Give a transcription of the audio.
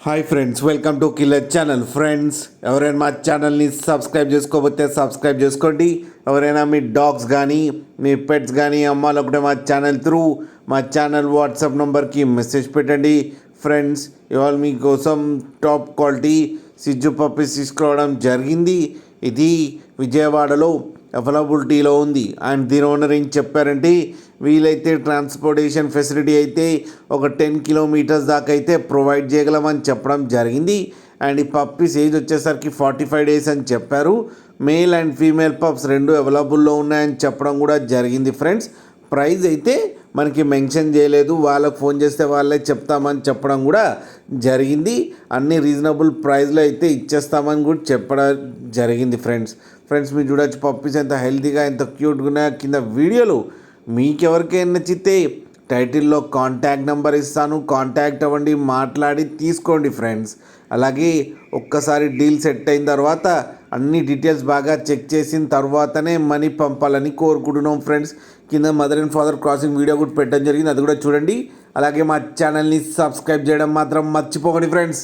Hi friends, welcome to killer channel. Friends, ఎవరైనా మా ఛానల్ని సబ్స్క్రైబ్ చేసుకోకపోతే సబ్స్క్రైబ్ చేసుకోండి. ఎవరైనా మీ డాగ్స్ కానీ మీ పెట్స్ కానీ అమ్మాలనుకుంటే మా ఛానల్ త్రూ మా ఛానల్ వాట్సాప్ నెంబర్కి మెసేజ్ పెట్టండి. ఫ్రెండ్స్, ఇవాళ మీకోసం టాప్ క్వాలిటీ సిజ్జు పప్పీస్ తీసుకురావడం జరిగింది. ఇది విజయవాడలో అవైలబిలిటీలో ఉంది. అండ్ దీని ఓనర్ ఏం చెప్పారంటే, వీలైతే ట్రాన్స్పోర్టేషన్ ఫెసిలిటీ అయితే ఒక 10 కిలోమీటర్స్ దాకా అయితే ప్రొవైడ్ చేయగలమని చెప్పడం జరిగింది. అండ్ ఈ పప్పీస్ ఏజ్ వచ్చేసరికి 45 డేస్ అని చెప్పారు. మేల్ అండ్ ఫీమేల్ పప్స్ రెండు అవైలబుల్లో ఉన్నాయని చెప్పడం కూడా జరిగింది. ఫ్రెండ్స్, ప్రైస్ అయితే మనకి మెన్షన్ చేయలేదు, వాళ్ళకు ఫోన్ చేస్తే వాళ్ళే చెప్తామని చెప్పడం కూడా జరిగింది. అన్ని రీజనబుల్ ప్రైస్లో అయితే ఇచ్చేస్తామని కూడా చెప్పడం జరిగింది. ఫ్రెండ్స్ మీరు చూడొచ్చు పప్పీస్ ఎంత హెల్తీగా ఎంత క్యూట్గా ఉన్నాయో. కింద వీడియోలు మీకెవరికైనా నచ్చితే టైటిల్లో కాంటాక్ట్ నెంబర్ ఇస్తాను, కాంటాక్ట్ అవ్వండి, మాట్లాడి తీసుకోండి. ఫ్రెండ్స్, అలాగే ఒక్కసారి డీల్ సెట్ అయిన తర్వాత అన్ని డీటెయిల్స్ బాగా చెక్ చేసిన తర్వాతనే మనీ పంపాలని కోరుకుంటున్నాం. ఫ్రెండ్స్, కింద mother and father crossing video కూడా పెట్టడం జరిగింది, అది కూడా చూడండి. అలాగే మా ఛానల్ని సబ్స్క్రైబ్ చేయడం మాత్రం మర్చిపోకండి. ఫ్రెండ్స్.